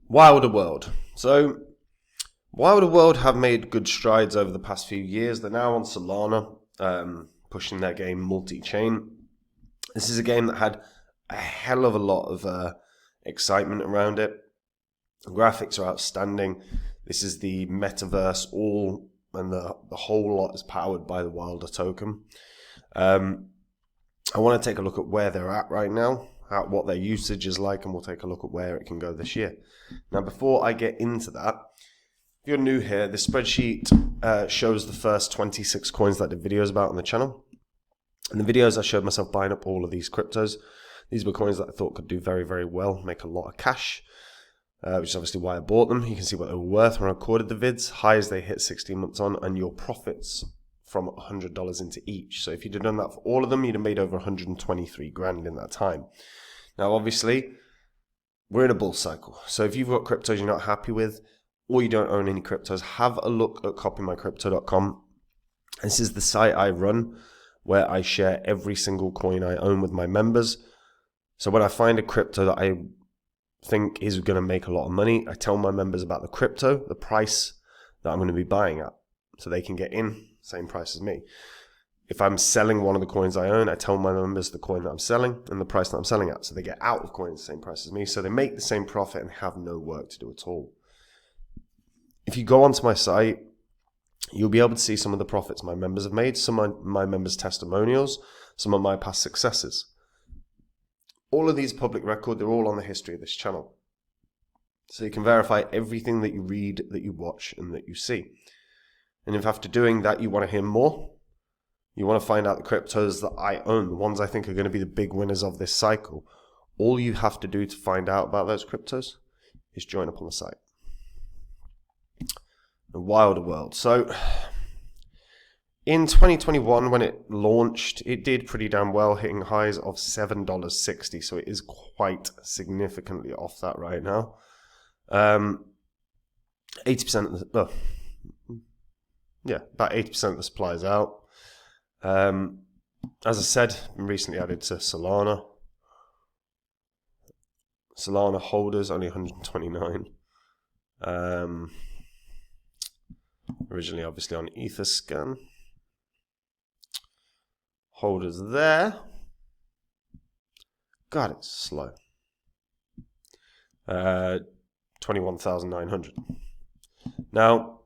Wilder World. So, Wilder World have made good strides over the past few years. They're now on Solana, pushing their game multi-chain. This is a game that had a hell of a lot of excitement around it. The graphics are outstanding. This is the Metaverse, and the whole lot is powered by the Wilder token. I want to take a look at where they're at right now, what their usage is like, and we'll take a look at where it can go this year. Now, before I get into that, if you're new here, this spreadsheet shows the first 26 coins that I did videos about on the channel. In the videos, I showed myself buying up all of these cryptos. These were coins that I thought could do very, very well, make a lot of cash, which is obviously why I bought them. You can see what they were worth when I recorded the vids. Highs they hit 16 months on, and your profits from $100 into each. So if you'd have done that for all of them, you'd have made over 123 grand in that time. Now, obviously, we're in a bull cycle. So if you've got cryptos you're not happy with, or you don't own any cryptos, have a look at copymycrypto.com. This is the site I run where I share every single coin I own with my members. So when I find a crypto that I think is going to make a lot of money, I tell my members about the crypto, the price that I'm going to be buying at, so they can get in, same price as me. If I'm selling one of the coins I own, I tell my members the coin that I'm selling and the price that I'm selling at, so they get out of coins the same price as me, so they make the same profit and have no work to do at all. If you go onto my site, you'll be able to see some of the profits my members have made, some of my members' testimonials, some of my past successes. All of these public record, they're all on the history of this channel. So you can verify everything that you read, that you watch, and that you see. And if after doing that you want to hear more, you want to find out the cryptos that I own, the ones I think are going to be the big winners of this cycle, all you have to do to find out about those cryptos is join up on the site. The Wilder World. So in 2021, when it launched, it did pretty damn well, hitting highs of $7.60. So it is quite significantly off that right now. 80% of the, about 80% of the supply is out. As I said, recently added to Solana. Solana holders only 129. Originally, obviously, on Etherscan. Holders there. God, it's slow. 21,900. Now,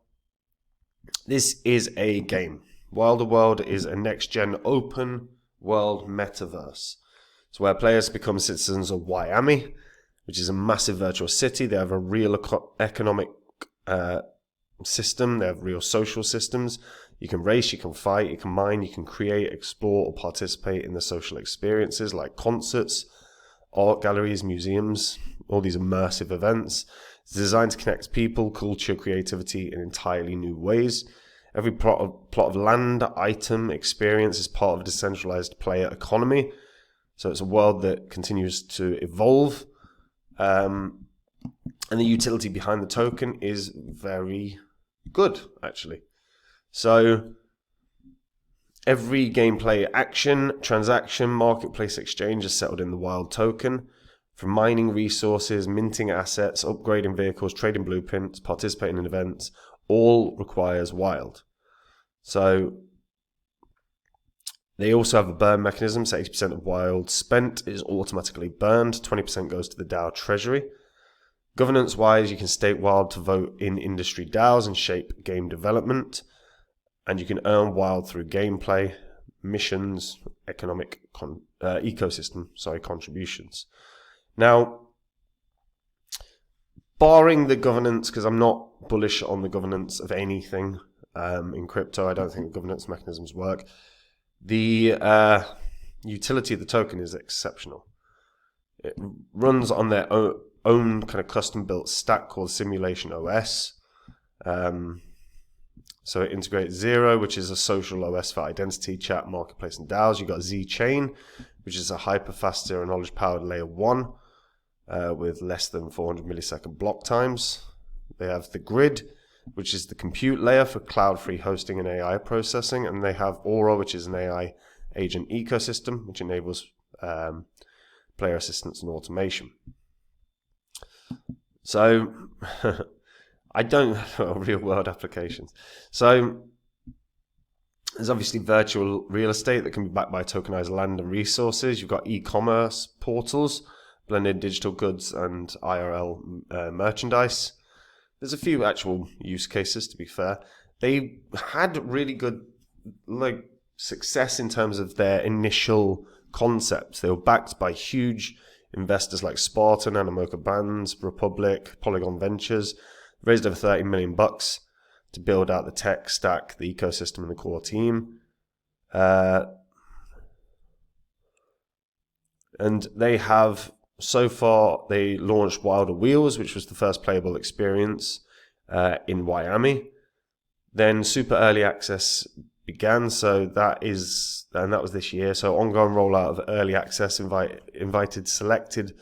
this is a game. Wilder World is a next-gen open world metaverse. It's where players become citizens of Miami, which is a massive virtual city. They have a real economic system. They have real social systems. You can race, you can fight, you can mine, you can create, explore, or participate in the social experiences like concerts, art galleries, museums, all these immersive events. It's designed to connect people, culture, creativity in entirely new ways. Every plot of land, item, experience is part of a decentralized player economy. So it's a world that continues to evolve. And the utility behind the token is very good, actually. So every gameplay action, transaction, marketplace exchange is settled in the Wild token. From mining resources, minting assets, upgrading vehicles, trading blueprints, participating in events, all requires Wild. So they also have a burn mechanism, so 80% of Wild spent is automatically burned, 20% goes to the DAO treasury. Governance-wise, you can stake Wild to vote in industry DAOs and shape game development. And you can earn Wild through gameplay, missions, economic ecosystem contributions. Now, barring the governance, because I'm not bullish on the governance of anything in crypto, I don't think the governance mechanisms work. The utility of the token is exceptional. It runs on their own kind of custom-built stack called Simulation OS. So it integrates Zero, which is a social OS for identity, chat, marketplace, and DAOs. You've got Z-Chain, which is a hyper-fast zero-knowledge-powered layer 1 with less than 400 millisecond block times. They have the Grid, which is the compute layer for cloud-free hosting and AI processing. And they have Aura, which is an AI agent ecosystem, which enables player assistance and automation. So I don't real world applications. So there's obviously virtual real estate that can be backed by tokenized land and resources. You've got e-commerce portals, blended digital goods and IRL merchandise. There's a few actual use cases, to be fair. They had really good success in terms of their initial concepts. They were backed by huge investors like Spartan, Animoca Brands, Republic, Polygon Ventures. Raised over $30 million to build out the tech stack, the ecosystem, and the core team. And they have, so far, they launched Wilder Wheels, which was the first playable experience in Miami. Then super early access began, so that was this year. So ongoing rollout of early access invited selected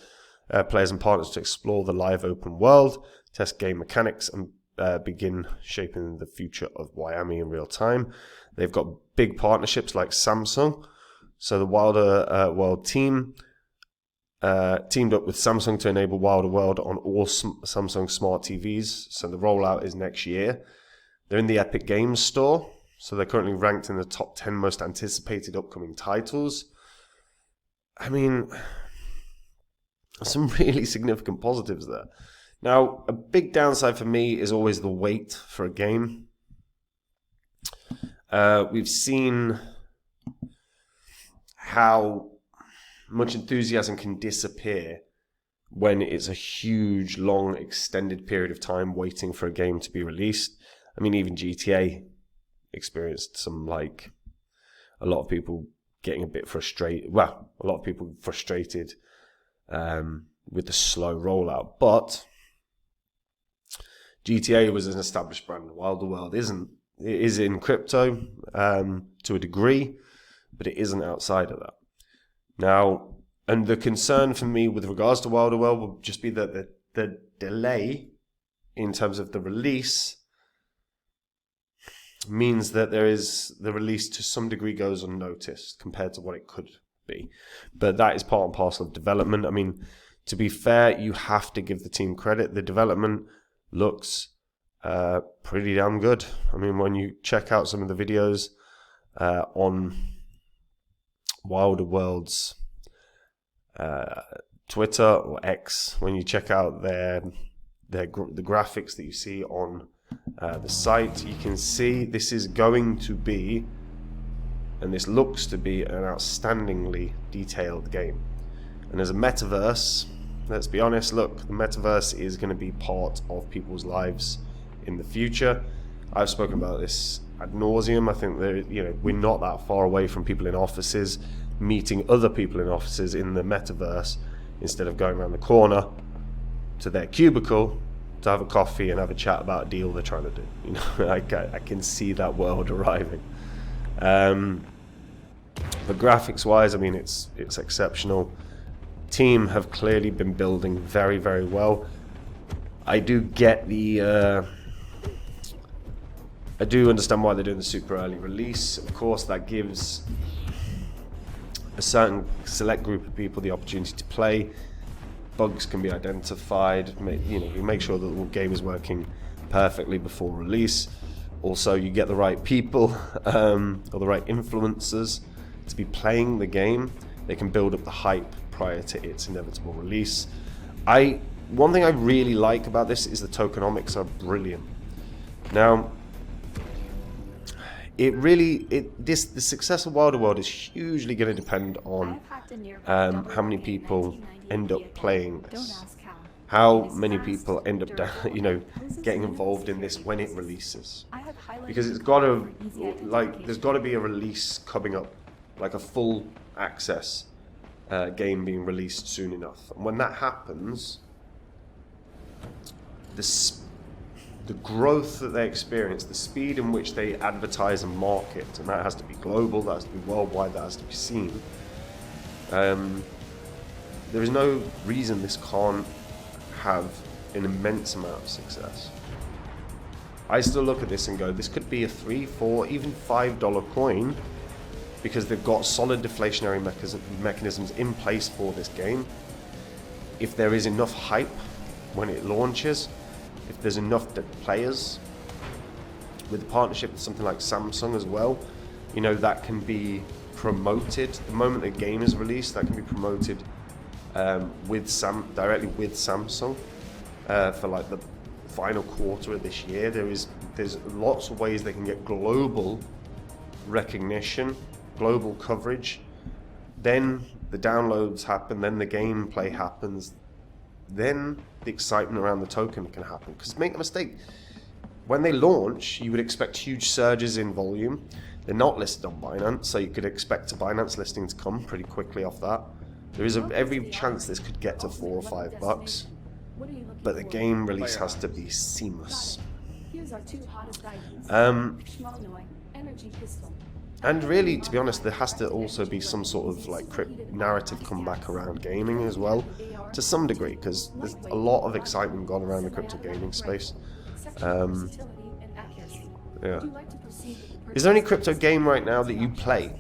players and partners to explore the live open world, test game mechanics, and begin shaping the future of Miami in real time. They've got big partnerships like Samsung. So the Wilder World team teamed up with Samsung to enable Wilder World on all Samsung smart TVs. So the rollout is next year. They're in the Epic Games Store. So they're currently ranked in the top 10 most anticipated upcoming titles. I mean, some really significant positives there. Now, a big downside for me is always the wait for a game. We've seen how much enthusiasm can disappear when it's a huge, long, extended period of time waiting for a game to be released. I mean, even GTA experienced some, a lot of people getting a bit frustrated. Well, a lot of people frustrated with the slow rollout. But GTA was an established brand. Wilder World isn't. It is in crypto to a degree, but it isn't outside of that. Now, and the concern for me with regards to Wilder World will just be that the delay in terms of the release means that the release to some degree goes unnoticed compared to what it could be. But that is part and parcel of development. I mean, to be fair, you have to give the team credit. The development looks pretty damn good. I mean, when you check out some of the videos on Wilder World's Twitter or X, when you check out the graphics that you see on the site, you can see this is going to be, and this looks to be, an outstandingly detailed game. And as a metaverse, let's be honest, look, the metaverse is going to be part of people's lives in the future. I've spoken about this ad nauseum. I think that we're not that far away from people in offices meeting other people in offices in the metaverse instead of going around the corner to their cubicle to have a coffee and have a chat about a deal they're trying to do. I can see that world arriving. But graphics wise, I mean, it's exceptional. Team have clearly been building very, very well. I do get I do understand why they're doing the super early release. Of course, that gives a certain select group of people the opportunity to play. Bugs can be identified. You make sure that the game is working perfectly before release. Also, you get the right people or the right influencers to be playing the game. They can build up the hype prior to its inevitable release. One thing I really like about this is the tokenomics are brilliant. Now, the success of Wilder World is hugely going to depend on how many people end up playing this, how many people end up getting involved in this when it releases, because there's got to be a release coming up, like a full access game being released soon enough, and when that happens, the growth that they experience, the speed in which they advertise and market, and that has to be global, that has to be worldwide, that has to be seen. There is no reason this can't have an immense amount of success. I still look at this and go, this could be a $3, $4, even $5 coin, because they've got solid deflationary mechanisms in place for this game. If there is enough hype when it launches, if there's enough players, with a partnership with something like Samsung as well, you know, that can be promoted. The moment a game is released, that can be promoted directly with Samsung for like the final quarter of this year. There's lots of ways they can get global recognition, global coverage. Then the downloads happen, then the gameplay happens, then the excitement around the token can happen. Because make no mistake, when they launch, you would expect huge surges in volume. They're not listed on Binance, so you could expect a Binance listing to come pretty quickly off that. There is every chance this could get to $4 or $5, but the game release has to be seamless. And really, to be honest, there has to also be some sort of like narrative come back around gaming as well, to some degree, because there's a lot of excitement gone around the crypto gaming space. Yeah. Is there any crypto game right now that you play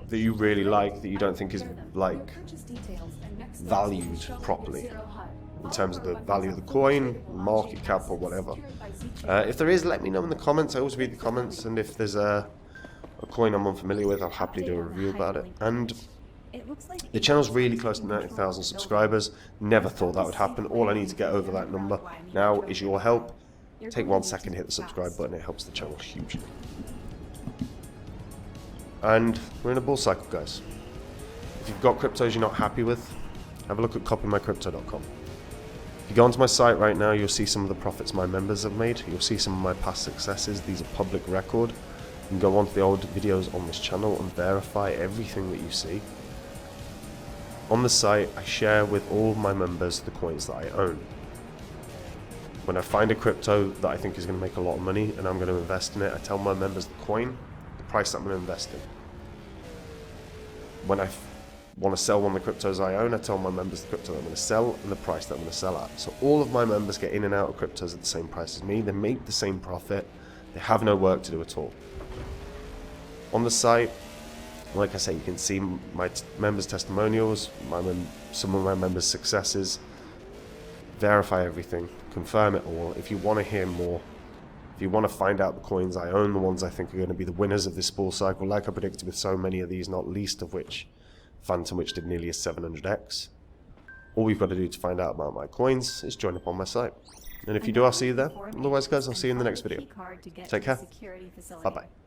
that you really like, that you don't think is like valued properly in terms of the value of the coin, market cap, or whatever? If there is, let me know in the comments. I always read the comments, and if there's a coin I'm unfamiliar with, I'll happily do a review about it. And the channel's really close to 90,000 subscribers. Never thought that would happen. All I need to get over that number now is your help. Take 1 second, hit the subscribe button. It helps the channel hugely. And we're in a bull cycle, guys. If you've got cryptos you're not happy with, have a look at copymycrypto.com. If you go onto my site right now, you'll see some of the profits my members have made. You'll see some of my past successes. These are public record. You can go onto the old videos on this channel and verify everything that you see. On the site, I share with all of my members the coins that I own. When I find a crypto that I think is going to make a lot of money and I'm going to invest in it, I tell my members the coin, the price that I'm going to invest in. When I want to sell one of the cryptos I own, I tell my members the crypto that I'm going to sell and the price that I'm going to sell at. So all of my members get in and out of cryptos at the same price as me. They make the same profit. They have no work to do at all. On the site, like I say, you can see my members' testimonials, some of my members' successes, verify everything, confirm it all. If you want to hear more, if you want to find out the coins I own, the ones I think are going to be the winners of this bull cycle, like I predicted with so many of these, not least of which Phantom, which did nearly a 700x. All we've got to do to find out about my coins is join up on my site. And if you do, I'll see you there. Otherwise, guys, I'll see you in the next video. Take care. Bye-bye.